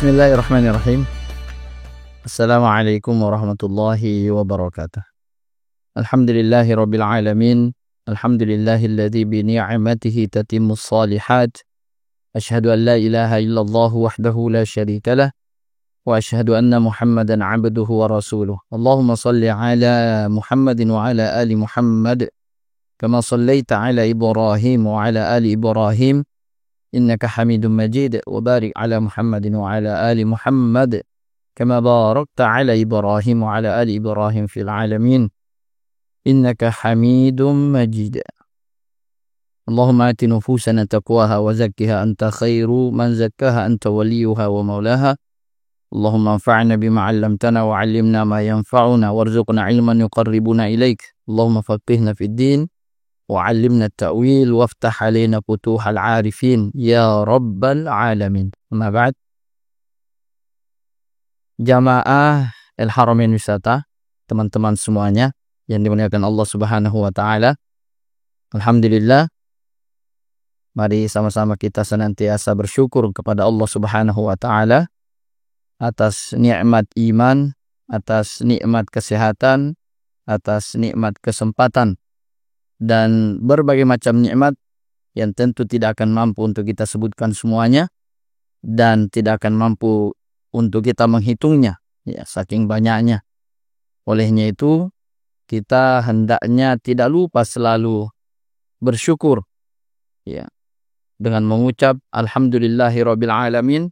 Bismillahirrahmanirrahim. Assalamualaikum warahmatullahi wabarakatuh. Alhamdulillahi rabbil alamin. Alhamdulillahilladzi bi ni'matihi tatimmus shalihat. Asyhadu an la ilaha illallah wahdahu la syarika lah. Wa asyhadu anna Muhammadan 'abduhu wa rasuluh. Allahumma shalli ala Muhammadin wa ala ali Muhammad kama shallaita ala Ibrahim wa ala ali Ibrahim innaka Hamidum Majid, wa barik ala Muhammadin wa ala ali Muhammad kama barakta ala Ibrahim wa ala ali Ibrahim fil alamin innaka Hamidum Majid. Allahumma ati nufusana taqwaha wa zakkiha anta khairu man zakkaha anta waliyuha wa maulaha. Allahumma anfa'na bima 'allamtana wa 'allimna ma yanfa'una warzuqna 'ilman yuqarribuna ilaik. Allahumma faqihna fid din wa'allimna at-ta'wil waftah alaina futuhal 'arifin ya rabbal alamin. Amma ba'd. Jamaah Al-Haramain Wisata, teman-teman semuanya yang dimuliakan Allah Subhanahu wa taala. Alhamdulillah, mari sama-sama kita senantiasa bersyukur kepada Allah Subhanahu wa taala atas nikmat iman, atas nikmat kesehatan, atas nikmat kesempatan dan berbagai macam nikmat yang tentu tidak akan mampu untuk kita sebutkan semuanya dan tidak akan mampu untuk kita menghitungnya, ya, saking banyaknya. Olehnya itu kita hendaknya tidak lupa selalu bersyukur, ya, dengan mengucap alhamdulillahirabbil alamin.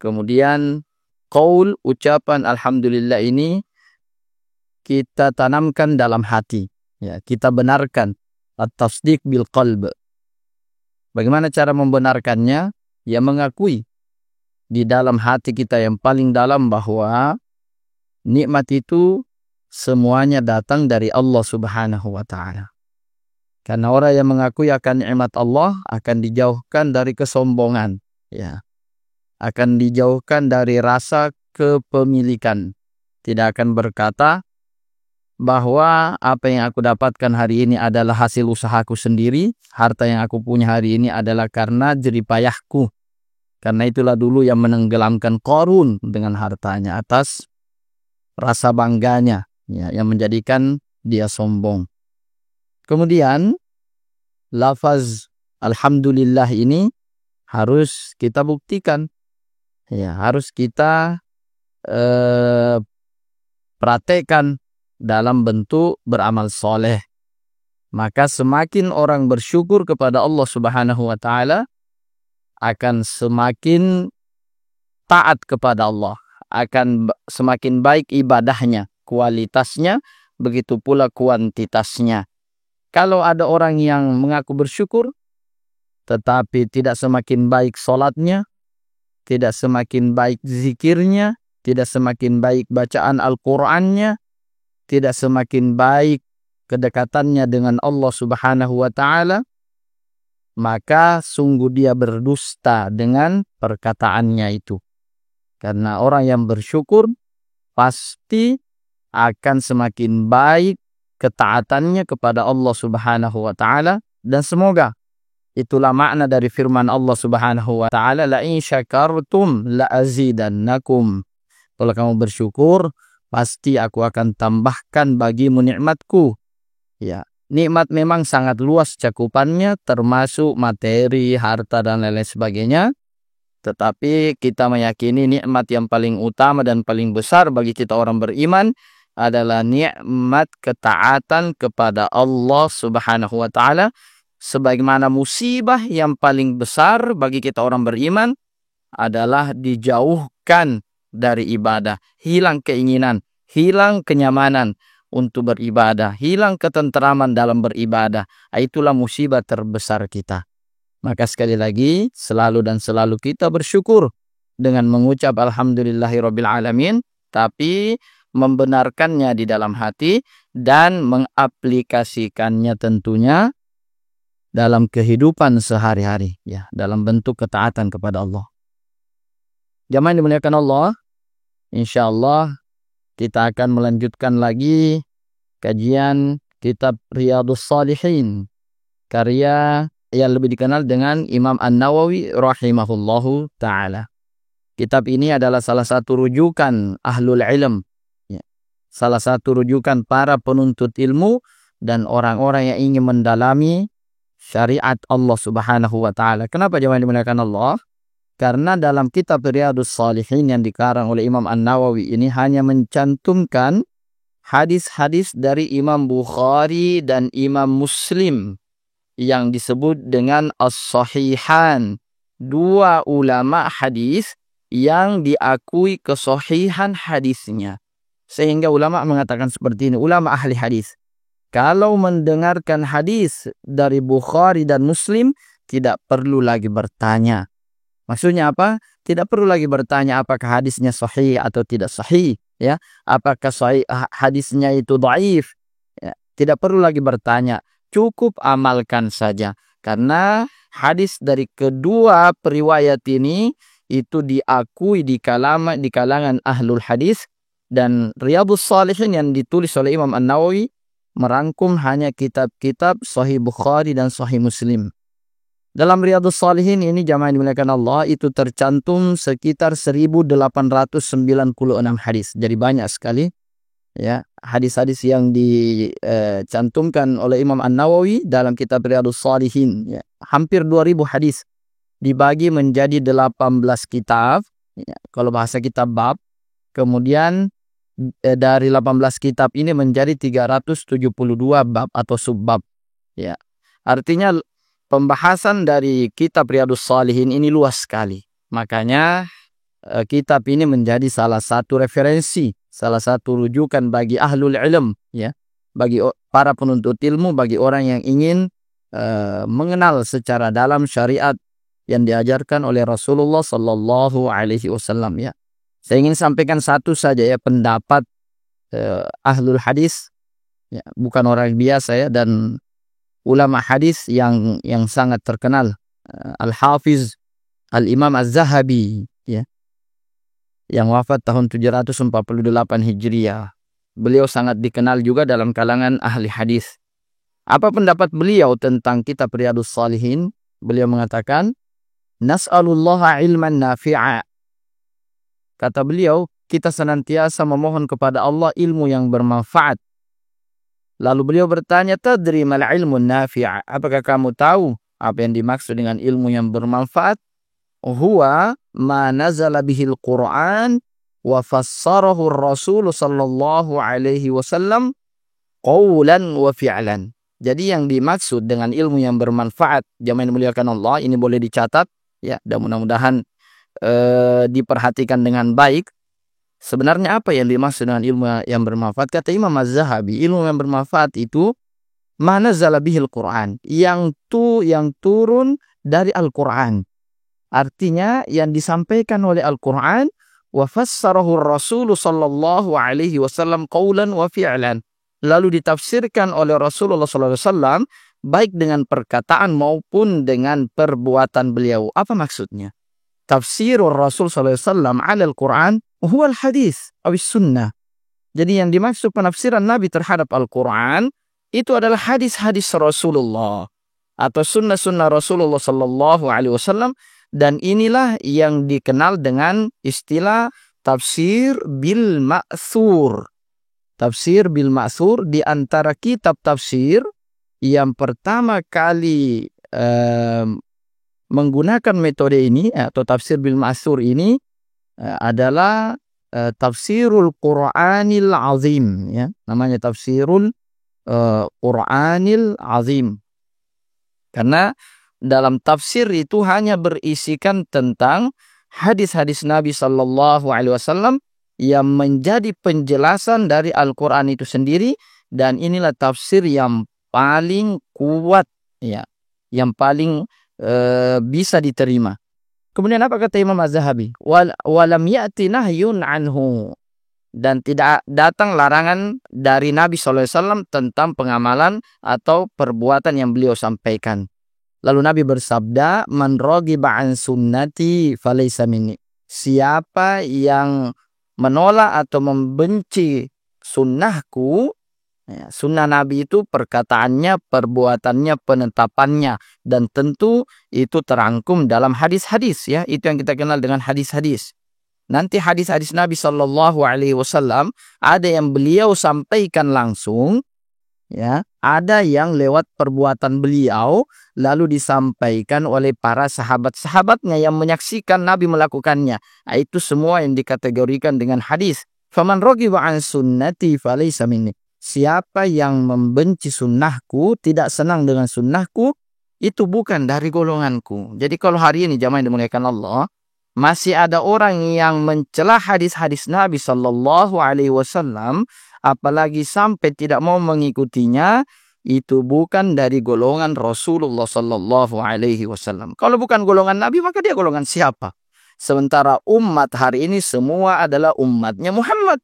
Kemudian qaul, ucapan alhamdulillah ini kita tanamkan dalam hati. Ya, kita benarkan at-tasdiq bil qalb. Bagaimana cara membenarkannya? Ya, mengakui di dalam hati kita yang paling dalam bahwa nikmat itu semuanya datang dari Allah Subhanahu wa taala. Karena orang yang mengakui akan nikmat Allah akan dijauhkan dari kesombongan, ya. Akan dijauhkan dari rasa kepemilikan. Tidak akan berkata bahwa apa yang aku dapatkan hari ini adalah hasil usahaku sendiri, harta yang aku punya hari ini adalah karena jeripayahku. Karena itulah dulu yang menenggelamkan Qarun dengan hartanya atas rasa bangganya, ya, yang menjadikan dia sombong. Kemudian lafaz alhamdulillah ini harus kita buktikan, ya, harus kita praktekkan dalam bentuk beramal soleh. Maka semakin orang bersyukur kepada Allah Subhanahu wa taala, akan semakin taat kepada Allah, akan semakin baik ibadahnya, kualitasnya, begitu pula kuantitasnya. Kalau ada orang yang mengaku bersyukur tetapi tidak semakin baik salatnya, tidak semakin baik zikirnya, tidak semakin baik bacaan Al-Qur'annya, tidak semakin baik kedekatannya dengan Allah Subhanahu wa taala, maka sungguh dia berdusta dengan perkataannya itu. Karena orang yang bersyukur pasti akan semakin baik ketaatannya kepada Allah Subhanahu wa taala, dan semoga itulah makna dari firman Allah Subhanahu wa taala, la in syakartum la azidannakum. Kalau kamu bersyukur, pasti aku akan tambahkan bagimu nikmatku. Ya, nikmat memang sangat luas cakupannya, termasuk materi, harta, dan lain-lain sebagainya. Tetapi kita meyakini nikmat yang paling utama dan paling besar bagi kita orang beriman adalah nikmat ketaatan kepada Allah Subhanahu wa taala. Sebagaimana musibah yang paling besar bagi kita orang beriman adalah dijauhkan dari ibadah, hilang keinginan, hilang kenyamanan untuk beribadah, hilang ketenteraman dalam beribadah. Itulah musibah terbesar kita. Maka sekali lagi, selalu dan selalu kita bersyukur dengan mengucap alhamdulillahirabbil alamin, tapi membenarkannya di dalam hati dan mengaplikasikannya tentunya dalam kehidupan sehari-hari, ya, dalam bentuk ketaatan kepada Allah. Jamaah yang dimuliakan Allah, insyaallah kita akan melanjutkan lagi kajian kitab Riyadhus Shalihin, karya yang lebih dikenal dengan Imam An-Nawawi rahimahullahu ta'ala. Kitab ini adalah salah satu rujukan ahlul ilm, ya. Salah satu rujukan para penuntut ilmu dan orang-orang yang ingin mendalami syariat Allah Subhanahu wa taala. Kenapa jemaah dimuliakan Allah? Karena dalam kitab Riyadhus Shalihin yang dikarang oleh Imam An-Nawawi ini hanya mencantumkan hadis-hadis dari Imam Bukhari dan Imam Muslim yang disebut dengan As-Sahihan. Dua ulama hadis yang diakui kesahihan hadisnya. Sehingga ulama mengatakan seperti ini, ulama ahli hadis. Kalau mendengarkan hadis dari Bukhari dan Muslim, tidak perlu lagi bertanya. Maksudnya apa? Tidak perlu lagi bertanya apakah hadisnya sahih atau tidak sahih. Ya, apakah sahih hadisnya itu dhaif? Ya, tidak perlu lagi bertanya. Cukup amalkan saja. Karena hadis dari kedua periwayat ini itu diakui di kalangan ahlul hadis. Dan Riyadhus Shalihin yang ditulis oleh Imam An-Nawawi merangkum hanya kitab-kitab Sahih Bukhari dan Sahih Muslim. Dalam Riyadhus Shalihin ini jamaah dimuliakan Allah itu tercantum sekitar 1896 hadis. Jadi banyak sekali ya hadis-hadis yang dicantumkan oleh Imam An-Nawawi dalam kitab Riyadhus Shalihin, ya. Hampir 2000 hadis dibagi menjadi 18 kitab, ya. Kalau bahasa kitab bab, kemudian dari 18 kitab ini menjadi 372 bab atau subbab, ya. Artinya pembahasan dari kitab Riyadhus Shalihin ini luas sekali. Makanya kitab ini menjadi salah satu referensi, salah satu rujukan bagi ahlul ilm, ya, bagi para penuntut ilmu, bagi orang yang ingin mengenal secara dalam syariat yang diajarkan oleh Rasulullah Sallallahu Alaihi Wasallam, ya. Saya ingin sampaikan satu saja ya pendapat ahlul hadis, ya, bukan orang biasa ya, dan ulama hadis yang sangat terkenal, Al-Hafiz Al-Imam Az-Zahabi, ya, yang wafat tahun 748 Hijriah. Beliau sangat dikenal juga dalam kalangan ahli hadis. Apa pendapat beliau tentang kitab Riyadhus Shalihin? Beliau mengatakan, "Nas'alullaha ilman nafi'a." Kata beliau, kita senantiasa memohon kepada Allah ilmu yang bermanfaat. Lalu beliau bertanya, "Tadri mal ilmu nafi'a?" Apakah kamu tahu apa yang dimaksud dengan ilmu yang bermanfaat? Huwa ma nazala bihil Qur'an wa fassarahu Rasul sallallahu alaihi wasallam qawlan wa fi'lan. Jadi yang dimaksud dengan ilmu yang bermanfaat, jamaah yang dimuliakan Allah, ini boleh dicatat ya, dan mudah-mudahan diperhatikan dengan baik. Sebenarnya apa yang dimaksud dengan ilmu yang bermanfaat? Kata Imam Az-Zahabi, ilmu yang bermanfaat itu ma nazala bihil Qur'an, yang turun dari Al-Qur'an. Artinya yang disampaikan oleh Al-Quran, wa fassarahu Rasul sallallahu alaihi wasallam qawlan wa fi'lan. Lalu ditafsirkan oleh Rasulullah sallallahu alaihi wasallam baik dengan perkataan maupun dengan perbuatan beliau. Apa maksudnya? Tafsirur Rasul sallallahu alaihi wasallam 'ala al-Quran huwa al-hadis aw sunnah. Jadi yang dimaksud penafsiran Nabi terhadap Al-Quran itu adalah hadis-hadis Rasulullah atau sunnah-sunnah Rasulullah sallallahu alaihi wasallam. Dan inilah yang dikenal dengan istilah tafsir bil ma'thur. Tafsir bil ma'thur di antara kitab tafsir yang pertama kali menggunakan metode ini atau tafsir bil ma'thur ini adalah tafsirul Qur'anil Azim, ya. Namanya tafsirul Qur'anil Azim. Karena dalam tafsir itu hanya berisikan tentang hadis-hadis Nabi Sallallahu Alaihi Wasallam yang menjadi penjelasan dari Al-Quran itu sendiri, dan inilah tafsir yang paling kuat, ya, yang paling bisa diterima. Kemudian apa kata Imam Az-Zahabi? Walam ya'ti nahyun anhu, dan tidak datang larangan dari Nabi Sallallahu Alaihi Wasallam tentang pengamalan atau perbuatan yang beliau sampaikan. Lalu Nabi bersabda, "Man raghiba an sunnati falaysa minni." Siapa yang menolak atau membenci sunnahku, ya, sunnah Nabi itu perkataannya, perbuatannya, penetapannya, dan tentu itu terangkum dalam hadis-hadis, ya. Itu yang kita kenal dengan hadis-hadis. Nanti hadis-hadis Nabi Shallallahu Alaihi Wasallam ada yang beliau sampaikan langsung, ya, ada yang lewat perbuatan beliau lalu disampaikan oleh para sahabat-sahabatnya yang menyaksikan Nabi melakukannya. Nah, itu semua yang dikategorikan dengan hadis. Faman raghiba an sunnati falaysa minni. Siapa yang membenci sunnahku, tidak senang dengan sunnahku, itu bukan dari golonganku. Jadi kalau hari ini jamaah yang dimuliakan Allah, masih ada orang yang mencela hadis-hadis Nabi Sallallahu Alaihi Wasallam, apalagi sampai tidak mau mengikutinya, itu bukan dari golongan Rasulullah Sallallahu Alaihi Wasallam. Kalau bukan golongan Nabi, maka dia golongan siapa? Sementara umat hari ini semua adalah umatnya Muhammad.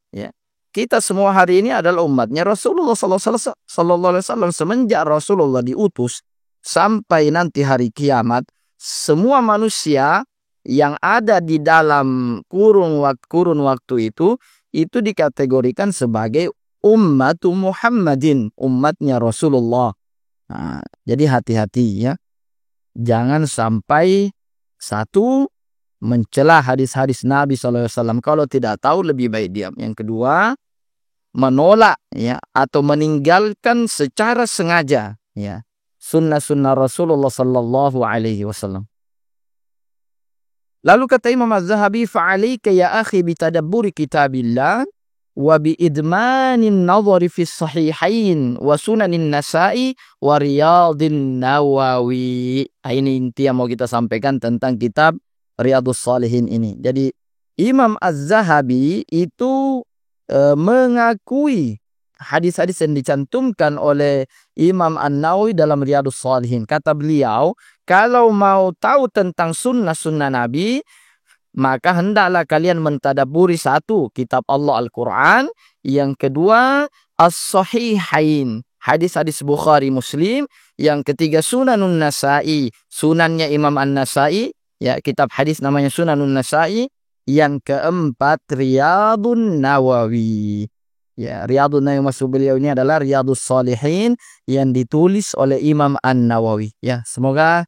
Ya, kita semua hari ini adalah umatnya Rasulullah Sallallahu Alaihi Wasallam. Semenjak Rasulullah diutus sampai nanti hari kiamat, semua manusia yang ada di dalam kurun waktu itu dikategorikan sebagai ummatu Muhammadin, umatnya Rasulullah. Nah, jadi hati-hati ya. Jangan sampai satu mencela hadis-hadis Nabi SAW. Kalau tidak tahu lebih baik diam. Yang kedua, menolak ya atau meninggalkan secara sengaja ya sunnah-sunnah Rasulullah Sallallahu Alaihi Wasallam. Lalu kata Imam Az-Zahabi, fa'alaika ya akhi bitadabburi kitabillah wa biidmanin nadhari fi sahihain wa sunanin nasa'i wa riyadin nawawi. Ini inti yang mau kita sampaikan tentang kitab Riyadhus Shalihin ini. Jadi Imam Az-Zahabi itu mengakui hadis-hadis yang dicantumkan oleh Imam An-Nawawi dalam Riyadhus Shalihin. Kata beliau, kalau mau tahu tentang sunnah-sunnah Nabi, maka hendaklah kalian mentadaburi satu, kitab Allah Al-Quran. Yang kedua, As-Sahihain, hadis-hadis Bukhari Muslim. Yang ketiga, Sunanun Nasa'i, sunannya Imam An-Nasa'i. Ya, kitab hadis namanya Sunanun Nasa'i. Yang keempat, Riyadhun Nawawi. Ya, Riyadhun Nawawi maksud beliau ini adalah Riyadhus Shalihin yang ditulis oleh Imam An-Nawawi. Ya, semoga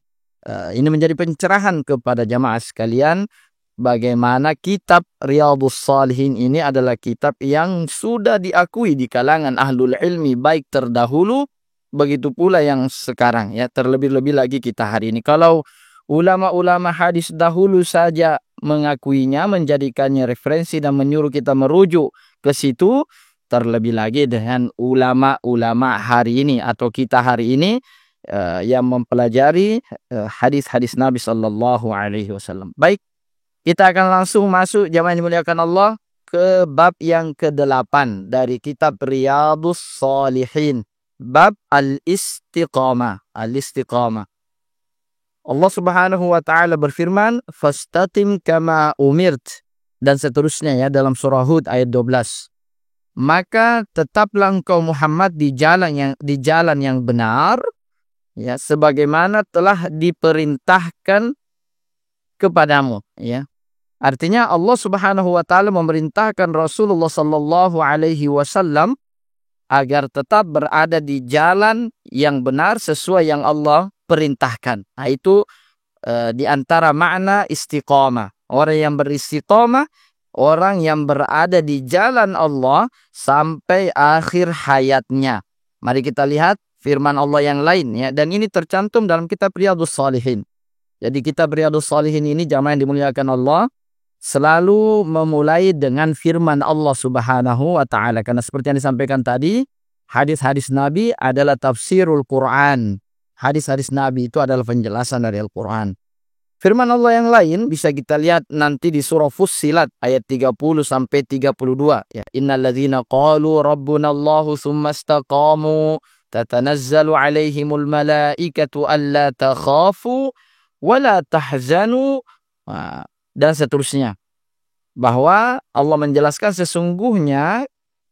ini menjadi pencerahan kepada jamaah sekalian bagaimana kitab Riyadhus Shalihin ini adalah kitab yang sudah diakui di kalangan ahlul ilmi baik terdahulu begitu pula yang sekarang ya, terlebih-lebih lagi kita hari ini. Kalau ulama-ulama hadis dahulu saja mengakuinya, menjadikannya referensi dan menyuruh kita merujuk ke situ, terlebih lagi dengan ulama-ulama hari ini atau kita hari ini yang mempelajari hadis-hadis Nabi Sallallahu Alaihi Wasallam. Baik, kita akan langsung masuk jamaah yang dimuliakan Allah ke bab yang ke-8 dari kitab Riyadhus Shalihin, bab al-istiqamah. Al-istiqamah. Allah Subhanahu wa taala berfirman, "Fastaqim kama umirt," dan seterusnya ya dalam surah Hud ayat 12. Maka tetaplah engkau Muhammad di jalan yang benar ya sebagaimana telah diperintahkan kepadamu ya. Artinya Allah Subhanahu wa taala memerintahkan Rasulullah Sallallahu Alaihi Wasallam agar tetap berada di jalan yang benar sesuai yang Allah perintahkan. Nah, itu di antara makna istiqamah. Orang yang beristiqamah, orang yang berada di jalan Allah sampai akhir hayatnya. Mari kita lihat firman Allah yang lain ya, dan ini tercantum dalam kitab Riyadhus Shalihin. Jadi kitab Riyadhus Shalihin ini jamaah yang dimuliakan Allah selalu memulai dengan firman Allah Subhanahu wa taala, karena seperti yang disampaikan tadi, hadis-hadis Nabi adalah tafsirul Quran. Hadis-hadis Nabi itu adalah penjelasan dari Al-Quran. Firman Allah yang lain bisa kita lihat nanti di surah Fussilat ayat 30 sampai 32 ya. Innalladzina qalu rabbunallahu tsumma istaqamu tatanazzalu alaihimul malaikatu alla takhafu wa la tahzanu, dan seterusnya. Bahwa Allah menjelaskan sesungguhnya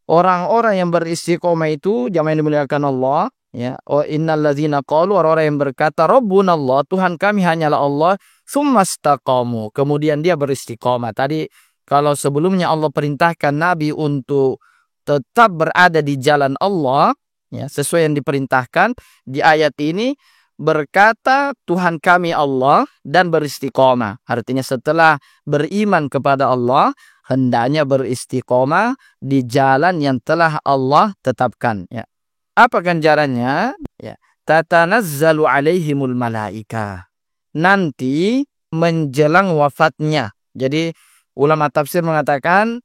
orang-orang yang beristiqomah itu jamaah yang dimuliakan Allah ya, innalladzina qalu, orang-orang yang berkata rabbunallah, Tuhan kami hanyalah Allah, tsumastaqamu, kemudian dia beristiqomah. Tadi kalau sebelumnya Allah perintahkan Nabi untuk tetap berada di jalan Allah ya sesuai yang diperintahkan, di ayat ini berkata Tuhan kami Allah dan beristiqomah. Artinya setelah beriman kepada Allah, hendaknya beristiqomah di jalan yang telah Allah tetapkan. Ya. Apa ganjarannya? Ya. Tatanazzalu alaihimul malaika. Nanti menjelang wafatnya. Jadi ulama tafsir mengatakan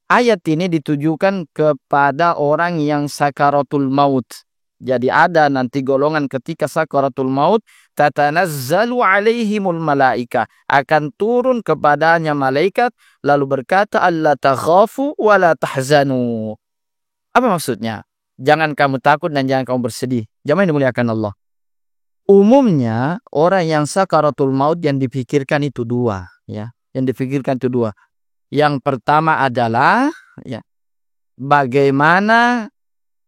ayat ini ditujukan kepada orang yang sakaratul maut. Jadi ada nanti golongan ketika sakaratul maut, tatanazzalu alaihimul malaika, akan turun kepadanya malaikat lalu berkata alla takhafu wa la tahzanu. Apa maksudnya? Jangan kamu takut dan jangan kamu bersedih. Jamaah yang dimuliakan Allah. Umumnya orang yang sakaratul maut yang dipikirkan itu dua, ya. Yang dipikirkan itu dua. Yang pertama adalah ya, bagaimana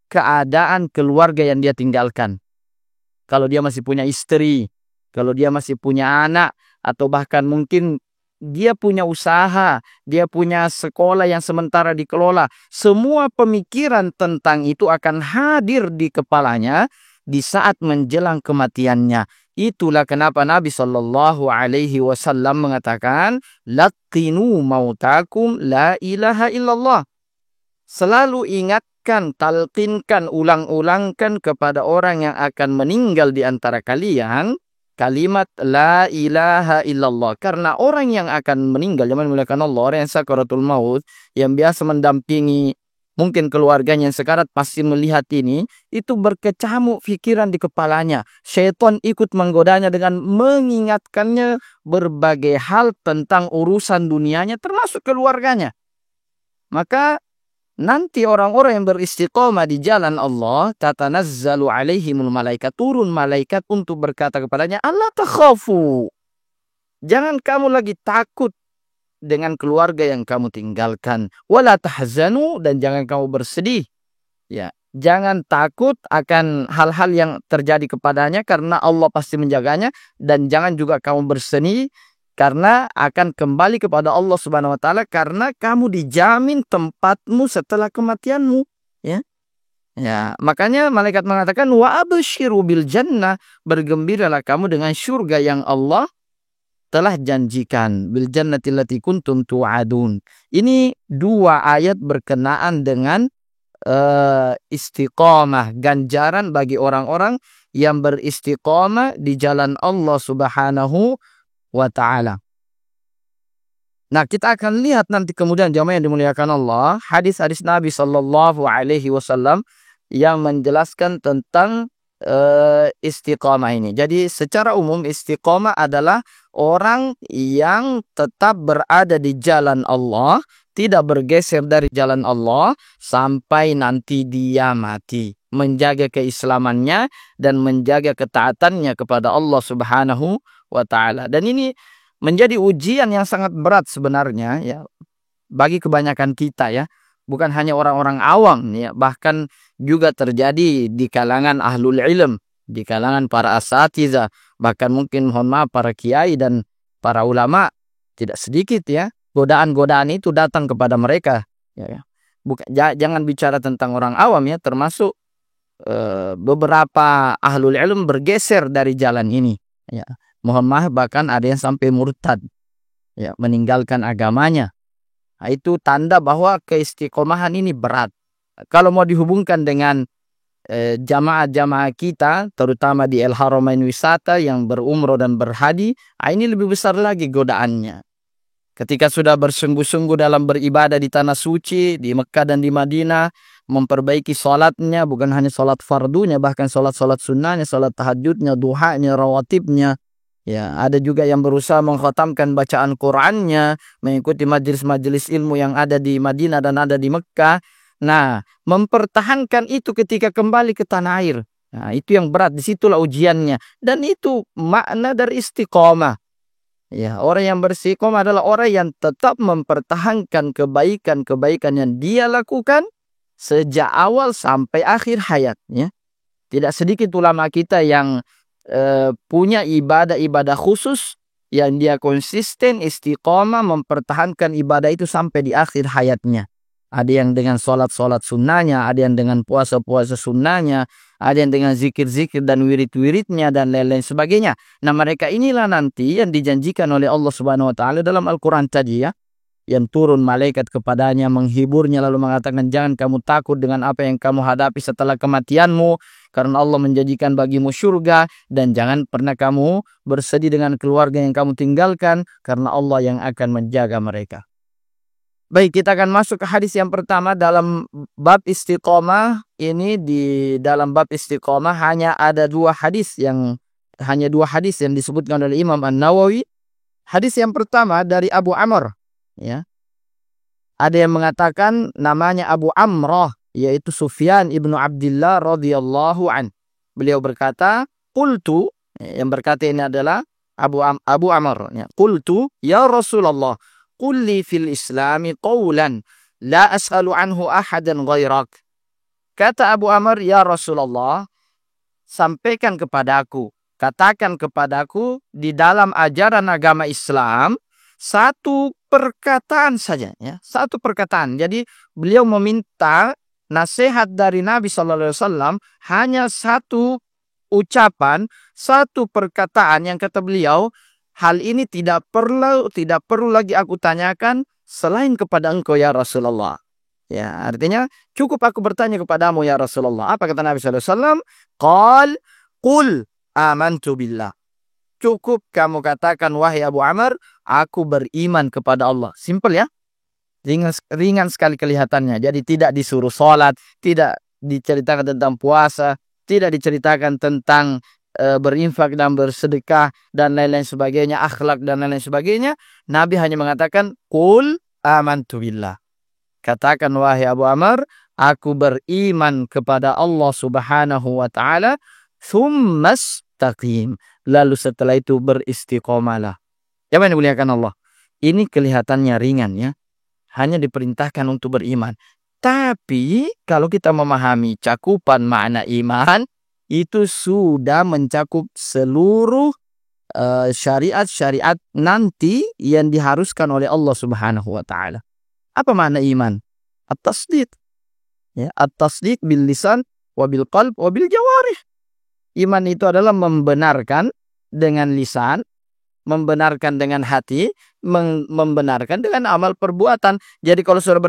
keadaan keluarga yang dia tinggalkan. Kalau dia masih punya istri, kalau dia masih punya anak, atau bahkan mungkin dia punya usaha, dia punya sekolah yang sementara dikelola. Semua pemikiran tentang itu akan hadir di kepalanya di saat menjelang kematiannya. Itulah kenapa Nabi Shallallahu Alaihi Wasallam mengatakan, "Laqinu mautakum la ilaha illallah." Selalu ingatkan, talqinkan, ulang-ulangkan kepada orang yang akan meninggal di antara kalian kalimat la ilaha illallah. Karena orang yang akan meninggal, yang memuliakan Allah, orang yang sakaratul maut, yang biasa mendampingi mungkin keluarganya yang sekarat, pasti melihat ini, itu berkecamuk pikiran di kepalanya. Syaitan ikut menggodanya dengan mengingatkannya berbagai hal tentang urusan dunianya termasuk keluarganya. Maka nanti orang-orang yang beristiqomah di jalan Allah, tatanazzalu alaihimul malaikat, turun malaikat untuk berkata kepadanya, Allah takhafu. Jangan kamu lagi takut dengan keluarga yang kamu tinggalkan. Wala tahzanu, dan jangan kamu bersedih. Ya, jangan takut akan hal-hal yang terjadi kepadanya karena Allah pasti menjaganya, dan jangan juga kamu bersedih karena akan kembali kepada Allah Subhanahu wa taala karena kamu dijamin tempatmu setelah kematianmu, ya. Ya, makanya malaikat mengatakan wa absyiru bil jannah, bergembiralah kamu dengan surga yang Allah telah janjikan, bil jannati allati kuntum tu'adun. Ini dua ayat berkenaan dengan istiqomah, ganjaran bagi orang-orang yang beristiqomah di jalan Allah Subhanahu wa ta'ala. Nah, kita akan lihat nanti kemudian jamaah yang dimuliakan Allah, hadis-hadis Nabi Sallallahu Alaihi Wasallam yang menjelaskan tentang istiqomah ini. Jadi secara umum istiqomah adalah orang yang tetap berada di jalan Allah, tidak bergeser dari jalan Allah sampai nanti dia mati, menjaga keislamannya dan menjaga ketaatannya kepada Allah Subhanahu wa ta'ala. Dan ini menjadi ujian yang sangat berat sebenarnya, ya, bagi kebanyakan kita, ya. Bukan hanya orang-orang awam, ya, bahkan juga terjadi di kalangan ahlul ilm, di kalangan para asatidzah, bahkan mungkin mohon maaf para kiai dan para ulama, tidak sedikit, ya, godaan-godaan itu datang kepada mereka, ya. Jangan bicara tentang orang awam, ya, termasuk beberapa ahlul ilm bergeser dari jalan ini, ya. Mohon maaf bahkan ada yang sampai murtad, ya, meninggalkan agamanya. Nah, itu tanda bahwa keistiqomahan ini berat. Kalau mau dihubungkan dengan jamaah-jamaah kita, terutama di El Haramain wisata yang berumroh dan berhaji, ini lebih besar lagi godaannya. Ketika sudah bersungguh-sungguh dalam beribadah di tanah suci, di Mekah dan di Madinah, memperbaiki sholatnya, bukan hanya sholat fardunya, bahkan sholat-sholat sunnahnya, sholat tahajudnya, duhanya, rawatibnya. Ya, ada juga yang berusaha mengkhatamkan bacaan Qur'annya, mengikuti majelis-majelis ilmu yang ada di Madinah dan ada di Mekah. Nah, mempertahankan itu ketika kembali ke tanah air. Nah, itu yang berat, disitulah ujiannya. Dan itu makna dari istiqomah. Ya, orang yang beristiqomah adalah orang yang tetap mempertahankan kebaikan-kebaikan yang dia lakukan sejak awal sampai akhir hayatnya. Tidak sedikit ulama kita yang punya ibadah-ibadah khusus yang dia konsisten istiqomah mempertahankan ibadah itu sampai di akhir hayatnya. Ada yang dengan sholat-sholat sunnahnya, ada yang dengan puasa-puasa sunnahnya, ada yang dengan zikir-zikir dan wirid-wiridnya dan lain-lain sebagainya. Nah, mereka inilah nanti yang dijanjikan oleh Allah Subhanahu wa taala dalam Al-Qur'an tadi ya, yang turun malaikat kepadanya menghiburnya lalu mengatakan, jangan kamu takut dengan apa yang kamu hadapi setelah kematianmu, karena Allah menjanjikan bagimu surga, dan jangan pernah kamu bersedih dengan keluarga yang kamu tinggalkan, karena Allah yang akan menjaga mereka. Baik, kita akan masuk ke hadis yang pertama dalam bab istiqomah. Ini di dalam bab istiqomah hanya dua hadis yang disebutkan oleh Imam An-Nawawi. Hadis yang pertama dari Abu Amr, ya. Ada yang mengatakan namanya Abu Amrah, yaitu Sufyan ibnu Abdillah radhiyallahu an. Beliau berkata, qultu, yang berkata ini adalah Abu Amr, ya. Qultu ya Rasulullah, qul li fil islami qawlan la as'alu anhu ahadan ghairak. Kata Abu Amr, ya Rasulullah, sampaikan kepadaku, katakan kepadaku di dalam ajaran agama Islam satu perkataan saja, ya, satu perkataan. Jadi beliau meminta nasihat dari Nabi Sallallahu Alaihi Wasallam hanya satu ucapan, satu perkataan yang kata beliau, hal ini tidak perlu lagi aku tanyakan selain kepada engkau ya Rasulullah. Ya, artinya cukup aku bertanya kepadamu ya Rasulullah. Apa kata Nabi Sallallahu Alaihi Wasallam? Qul amantu billah. Cukup kamu katakan, wahai Abu Amr, aku beriman kepada Allah. Simple ya. Ringan sekali kelihatannya. Jadi tidak disuruh sholat, tidak diceritakan tentang puasa, tidak diceritakan tentang berinfak dan bersedekah dan lain-lain sebagainya, akhlak dan lain-lain sebagainya. Nabi hanya mengatakan, qul amantu billah. Katakan, wahai Abu Amr, aku beriman kepada Allah Subhanahu wa taala, tsumastaqim. Lalu setelah itu beristiqomalah. Ya, yang dimuliakan Allah. Ini kelihatannya ringan ya. Hanya diperintahkan untuk beriman. Tapi kalau kita memahami cakupan makna iman, itu sudah mencakup seluruh syariat-syariat nanti yang diharuskan oleh Allah Subhanahu wa taala. Apa makna iman? At-tasdiq. Ya, at-tasdiq bil lisan wa bil qalb wa bil jawarih. Iman itu adalah membenarkan dengan lisan, membenarkan dengan hati, membenarkan dengan amal perbuatan. Jadi kalau saudara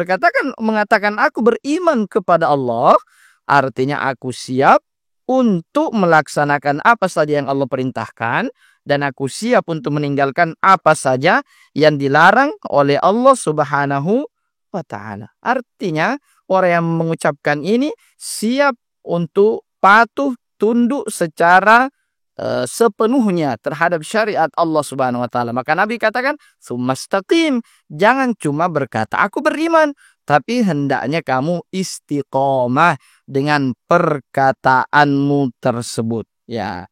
mengatakan aku beriman kepada Allah, artinya aku siap untuk melaksanakan apa saja yang Allah perintahkan, dan aku siap untuk meninggalkan apa saja yang dilarang oleh Allah Subhanahu wa taala. Artinya orang yang mengucapkan ini siap untuk patuh tunduk secara sepenuhnya terhadap syariat Allah Subhanahu wa taala. Maka Nabi katakan, tsumastaqim, jangan cuma berkata aku beriman, tapi hendaknya kamu istiqomah dengan perkataanmu tersebut, ya.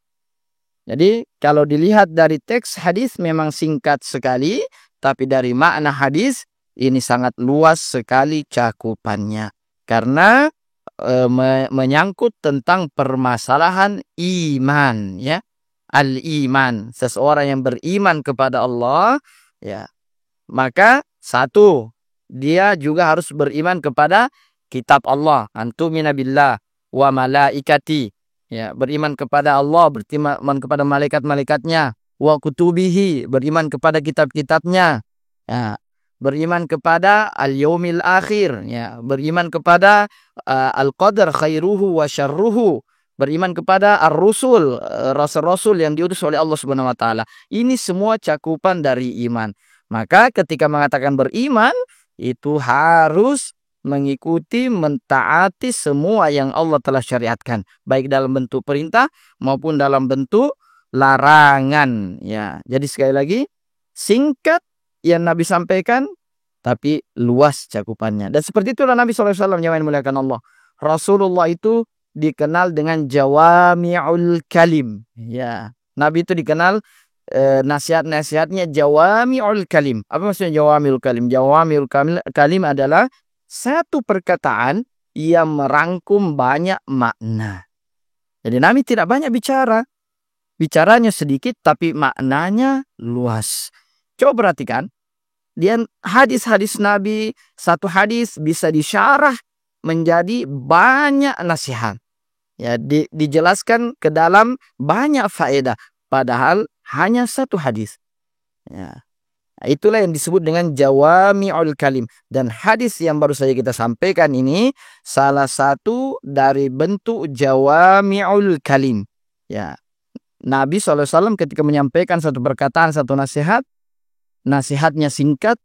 Jadi kalau dilihat dari teks hadis memang singkat sekali, tapi dari makna hadis ini sangat luas sekali cakupannya. Karena menyangkut tentang permasalahan iman, ya. Al-iman, seseorang yang beriman kepada Allah, ya, maka satu, dia juga harus beriman kepada kitab Allah, antumina billah wa malaikati, ya, beriman kepada Allah, beriman kepada malaikat-malaikatnya, wa kutubihi, beriman kepada kitab-kitabnya, ya, beriman kepada al-yaumil akhir, ya, beriman kepada al-qadar khairuhu wa syarruhu, beriman kepada ar-rusul, rasul-rasul yang diutus oleh Allah Subhanahu wa taala. Ini semua cakupan dari iman. Maka ketika mengatakan beriman, itu harus mengikuti, mentaati semua yang Allah telah syariatkan, baik dalam bentuk perintah maupun dalam bentuk larangan, ya. Jadi sekali lagi, singkat yang Nabi sampaikan, tapi luas cakupannya. Dan seperti itulah Nabi SAW yang memuliakan Allah. Rasulullah itu dikenal dengan jawami'ul kalim. Ya, Nabi itu dikenal nasihat-nasihatnya jawami'ul kalim. Apa maksudnya jawami'ul kalim? Jawami'ul kalim adalah satu perkataan yang merangkum banyak makna. Jadi Nabi tidak banyak bicara. Bicaranya sedikit tapi maknanya luas. Coba perhatikan. Dan hadis-hadis Nabi, satu hadis bisa disyarah menjadi banyak nasihat. Ya, dijelaskan ke dalam banyak faedah. Padahal hanya satu hadis. Ya. Itulah yang disebut dengan jawami'ul kalim. Dan hadis yang baru saja kita sampaikan ini salah satu dari bentuk jawami'ul kalim. Ya. Nabi SAW ketika menyampaikan satu perkataan, satu nasihat, nasihatnya singkat,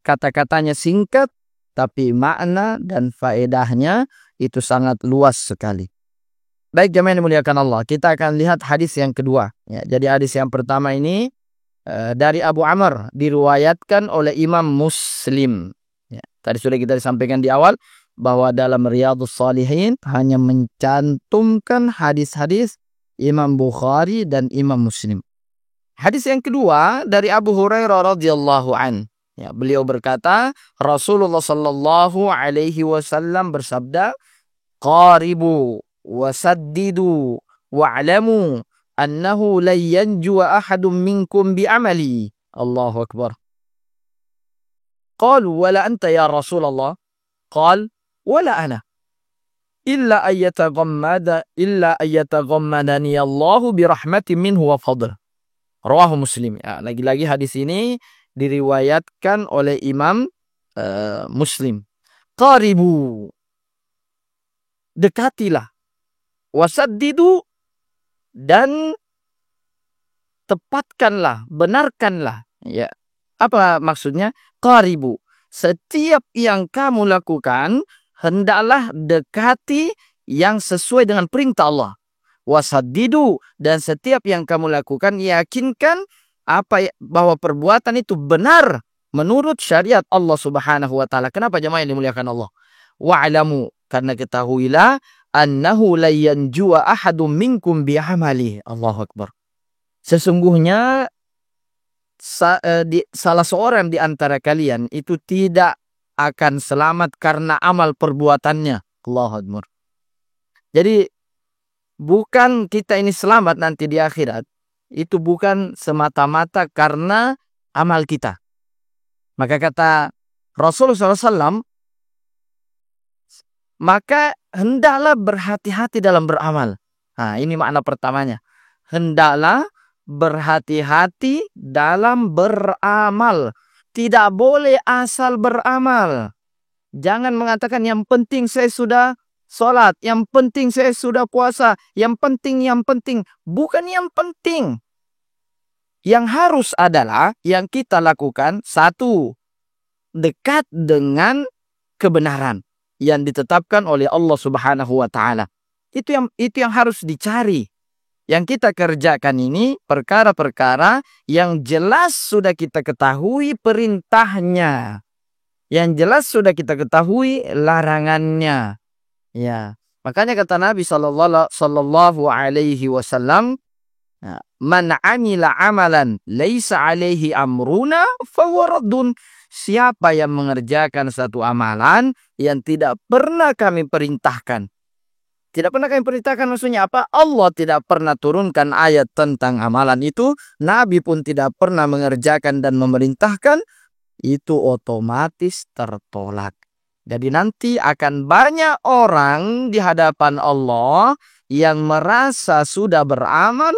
kata-katanya singkat, tapi makna dan faedahnya itu sangat luas sekali. Baik jemaah yang dimuliakan Allah, kita akan lihat hadis yang kedua. Ya, jadi hadis yang pertama ini dari Abu Amr, diriwayatkan oleh Imam Muslim. Ya, tadi sudah kita disampaikan di awal bahwa dalam Riyadhus Shalihin hanya mencantumkan hadis-hadis Imam Bukhari dan Imam Muslim. Hadis yang kedua dari Abu Hurairah radhiyallahu an. Ya, beliau berkata, Rasulullah sallallahu alaihi wasallam bersabda, "Qaribu wasaddidu wa'lamu annahu la yanjuwa ahadun minkum bi'amali." Allahu akbar. Qalu wala anta ya Rasulullah? Qal wala ana. Illa ayyataghammadani Allahu birahmatin minhu wa fadl. Rawahu Muslim. Ya, lagi-lagi hadis ini diriwayatkan oleh Imam Muslim. Qaribu, dekatilah. Wasaddidu, dan tepatkanlah, benarkanlah. Ya. Apa maksudnya? Qaribu, setiap yang kamu lakukan hendaklah dekati yang sesuai dengan perintah Allah. Wasaddidu, dan setiap yang kamu lakukan yakinkan bahwa perbuatan itu benar menurut syariat Allah Subhanahu wa taala. Kenapa jemaah yang dimuliakan Allah? Wa'lamu, karena ketahuilah annahu la yanjuwa ahadum minkum bi'amali. Allahu akbar. Sesungguhnya salah seorang di antara kalian itu tidak akan selamat karena amal perbuatannya. Allahu akbar. Jadi bukan kita ini selamat nanti di akhirat, itu bukan semata-mata karena amal kita. Maka kata Rasulullah SAW, maka hendaklah berhati-hati dalam beramal. Nah, ini makna pertamanya. Hendaklah berhati-hati dalam beramal. Tidak boleh asal beramal. Jangan mengatakan yang penting saya sudah sholat, yang penting saya sudah puasa, yang penting. Bukan yang penting. Yang harus adalah yang kita lakukan, satu, dekat dengan kebenaran yang ditetapkan oleh Allah Subhanahu wa taala. Itu yang harus dicari. Yang kita kerjakan ini perkara-perkara yang jelas sudah kita ketahui perintahnya. Yang jelas sudah kita ketahui larangannya. Ya, makanya kata Nabi sallallahu alaihi wasallam, "Man 'amila 'amalan laisa 'alaihi amruna fahuwa raddun." Siapa yang mengerjakan satu amalan yang tidak pernah kami perintahkan. Tidak pernah kami perintahkan maksudnya apa? Allah tidak pernah turunkan ayat tentang amalan itu. Nabi pun tidak pernah mengerjakan dan memerintahkan. Itu otomatis tertolak. Jadi nanti akan banyak orang di hadapan Allah yang merasa sudah beramal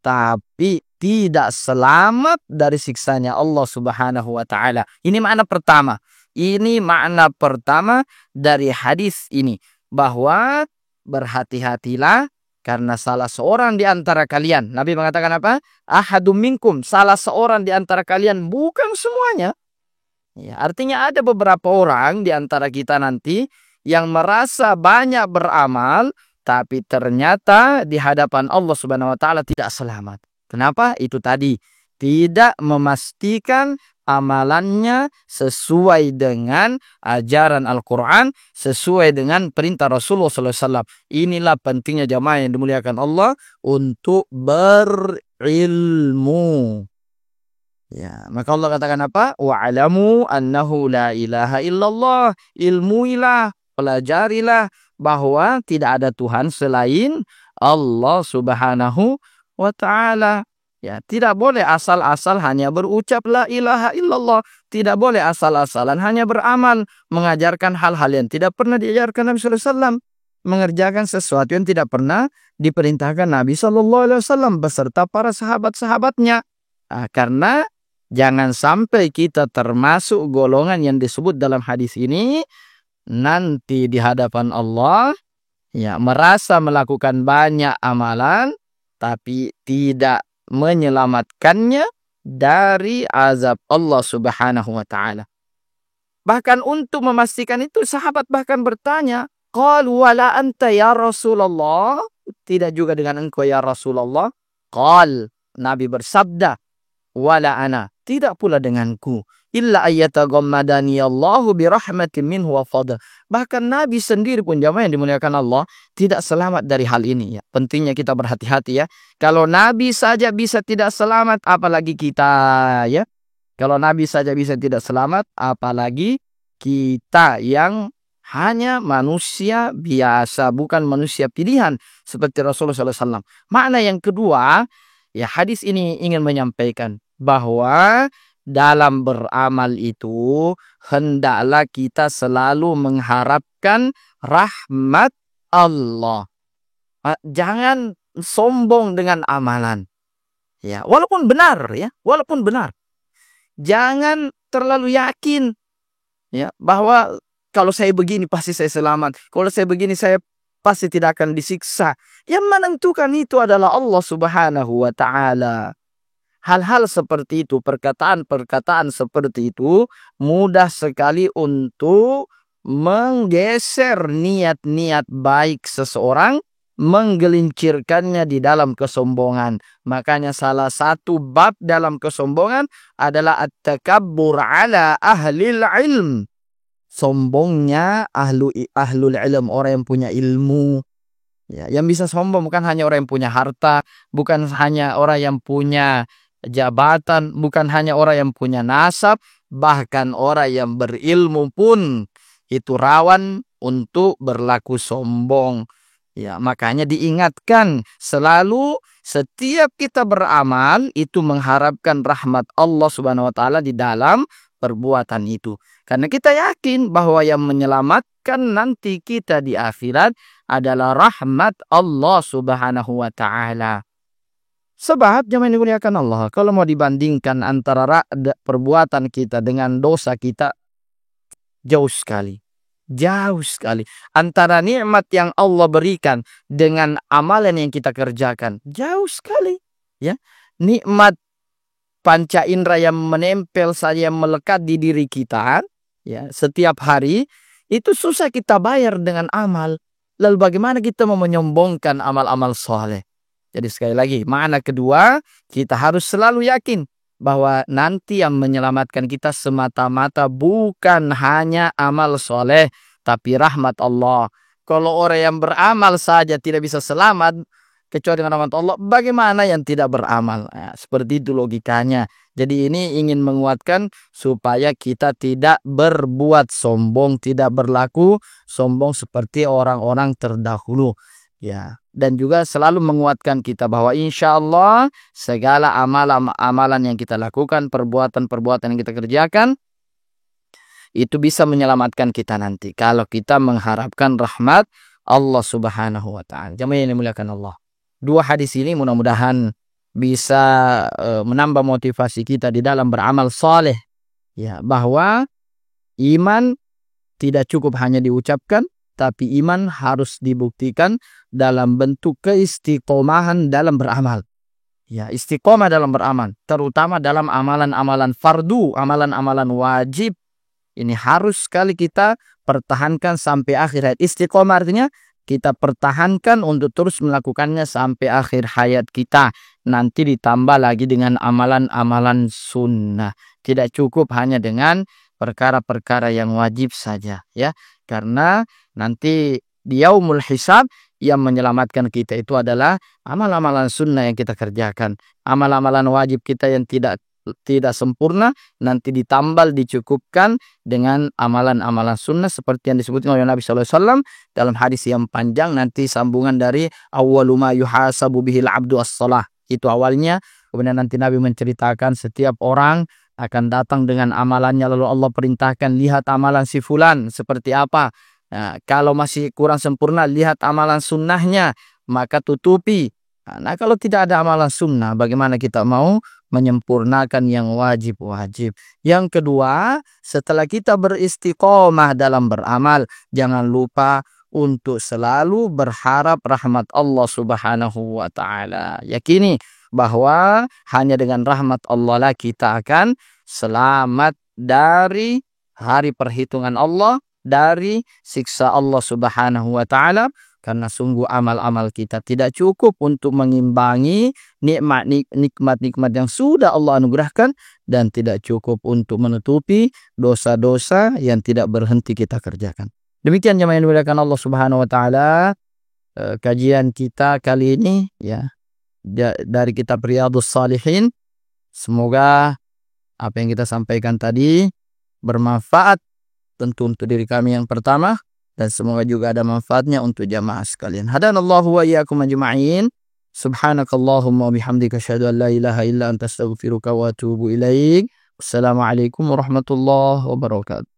tapi tidak selamat dari siksanya Allah Subhanahu wa taala. Ini makna pertama. Ini makna pertama dari hadis ini, bahwa berhati-hatilah karena salah seorang di antara kalian. Nabi mengatakan apa? Ahadum minkum, salah seorang di antara kalian, bukan semuanya. Ya, artinya ada beberapa orang di antara kita nanti yang merasa banyak beramal tapi ternyata di hadapan Allah Subhanahu wa taala tidak selamat. Kenapa? Itu tadi, tidak memastikan amalannya sesuai dengan ajaran Al-Quran, sesuai dengan perintah Rasulullah SAW. Inilah pentingnya jamaah yang dimuliakan Allah untuk berilmu. Ya, maka Allah katakan apa? Wa'alamu annahu la ilaha illallah. Ilmuilah, pelajarilah bahwa tidak ada Tuhan selain Allah Subhanahu wa ta'ala. Ya, tidak boleh asal-asal hanya berucap la ilaha illallah. Tidak boleh asal-asalan hanya beramal, mengajarkan hal-hal yang tidak pernah diajarkan Nabi sallallahu alaihi wasallam, mengerjakan sesuatu yang tidak pernah diperintahkan Nabi sallallahu alaihi wasallam beserta para sahabat-sahabatnya. Karena jangan sampai kita termasuk golongan yang disebut dalam hadis ini nanti di hadapan Allah ya merasa melakukan banyak amalan tapi tidak menyelamatkannya dari azab Allah Subhanahu wa taala. Bahkan untuk memastikan itu sahabat bahkan bertanya, qalu wala anta ya Rasulullah? Tidak juga dengan engkau ya Rasulullah? Qal, Nabi bersabda, wala ana, tidak pula denganku. Illa ayyataghammadani Allahu birahmatin minhu wa fadl. Bahkan Nabi sendiri pun, jamaah yang dimuliakan Allah, tidak selamat dari hal ini ya. Pentingnya kita berhati-hati ya. Kalau Nabi saja bisa tidak selamat, apalagi kita ya. Kalau Nabi saja bisa tidak selamat, apalagi kita yang hanya manusia biasa, bukan manusia pilihan seperti Rasulullah SAW. Makna yang kedua, ya hadis ini ingin menyampaikan bahwa dalam beramal itu hendaklah kita selalu mengharapkan rahmat Allah. Jangan sombong dengan amalan. Ya, walaupun benar ya, walaupun benar. Jangan terlalu yakin ya bahwa kalau saya begini pasti saya selamat. Kalau saya begini saya pasti tidak akan disiksa. Yang menentukan itu adalah Allah Subhanahu wa taala. Hal-hal seperti itu, perkataan-perkataan seperti itu mudah sekali untuk menggeser niat-niat baik seseorang, menggelincirkannya di dalam kesombongan. Makanya salah satu bab dalam kesombongan adalah at-takabbur ala ahlil ilm. Sombongnya ahlul ilm, orang yang punya ilmu. Ya, yang bisa sombong bukan hanya orang yang punya harta, bukan hanya orang yang punya jabatan, bukan hanya orang yang punya nasab, bahkan orang yang berilmu pun itu rawan untuk berlaku sombong. Ya, makanya diingatkan selalu setiap kita beramal itu mengharapkan rahmat Allah Subhanahu wa taala di dalam perbuatan itu. Karena kita yakin bahwa yang menyelamatkan nanti kita di akhirat adalah rahmat Allah Subhanahu wa taala. Sebab jemaah yang dimuliakan Allah, kalau mau dibandingkan antara perbuatan kita dengan dosa kita, jauh sekali. Jauh sekali. Antara nikmat yang Allah berikan dengan amalan yang kita kerjakan, jauh sekali. Ya, nikmat panca indera yang menempel saja, yang melekat di diri kita, ya, setiap hari, itu susah kita bayar dengan amal. Lalu bagaimana kita mau menyombongkan amal-amal soleh? Jadi sekali lagi, makna kedua, kita harus selalu yakin bahwa nanti yang menyelamatkan kita semata-mata bukan hanya amal soleh, tapi rahmat Allah. Kalau orang yang beramal saja tidak bisa selamat kecuali dengan rahmat Allah, bagaimana yang tidak beramal? Nah, seperti itu logikanya. Jadi ini ingin menguatkan supaya kita tidak berbuat sombong, tidak berlaku sombong seperti orang-orang terdahulu. Ya, dan juga selalu menguatkan kita bahwa insya Allah segala amalan yang kita lakukan, perbuatan-perbuatan yang kita kerjakan, itu bisa menyelamatkan kita nanti kalau kita mengharapkan rahmat Allah Subhanahu wa taala. Jemaah yang dimuliakan Allah. Dua hadis ini mudah-mudahan bisa menambah motivasi kita di dalam beramal saleh. Ya, bahwa iman tidak cukup hanya diucapkan, tapi iman harus dibuktikan dalam bentuk keistiqomahan dalam beramal. Ya, istiqomah dalam beramal, terutama dalam amalan-amalan fardu, amalan-amalan wajib. Ini harus sekali kita pertahankan sampai akhir hayat. Istiqomah artinya kita pertahankan untuk terus melakukannya sampai akhir hayat kita. Nanti ditambah lagi dengan amalan-amalan sunnah. Tidak cukup hanya dengan perkara-perkara yang wajib saja, ya. Karena nanti di yaumul hisab yang menyelamatkan kita itu adalah amal-amalan sunnah yang kita kerjakan. Amal-amalan wajib kita yang tidak sempurna nanti ditambal, dicukupkan dengan amalan-amalan sunnah seperti yang disebutkan oleh Nabi SAW dalam hadis yang panjang, nanti sambungan dari awwalu ma yuhasabu bihil abdu as-salah. Itu awalnya Kemudian nanti Nabi menceritakan setiap orang akan datang dengan amalannya, lalu Allah perintahkan, lihat amalan si fulan seperti apa. Nah, kalau masih kurang sempurna, lihat amalan sunnahnya, maka tutupi. Nah, kalau tidak ada amalan sunnah, bagaimana kita mau menyempurnakan yang wajib-wajib? Yang kedua, setelah kita beristiqomah dalam beramal, jangan lupa untuk selalu berharap rahmat Allah Subhanahu wa Ta'ala. Yakini bahwa hanya dengan rahmat Allah lah kita akan selamat dari hari perhitungan Allah, dari siksa Allah Subhanahu wa Ta'ala, karena sungguh amal-amal kita tidak cukup untuk mengimbangi nikmat-nikmat yang sudah Allah anugerahkan, dan tidak cukup untuk menutupi dosa-dosa yang tidak berhenti kita kerjakan. Demikian jemaah yang dimuliakan Allah Subhanahu wa Ta'ala, kajian kita kali ini ya dari kitab Riyadhus Shalihin. Semoga apa yang kita sampaikan tadi bermanfaat tentu untuk diri kami yang pertama, dan semoga juga ada manfaatnya untuk jamaah sekalian. Hadanallahu wa iyyakum ajma'in. Subhanakallahumma wa bihamdika asyhadu an la ilaha illa anta astaghfiruka wa atubu ilaik. Wassalamualaikum warahmatullahi wabarakatuh.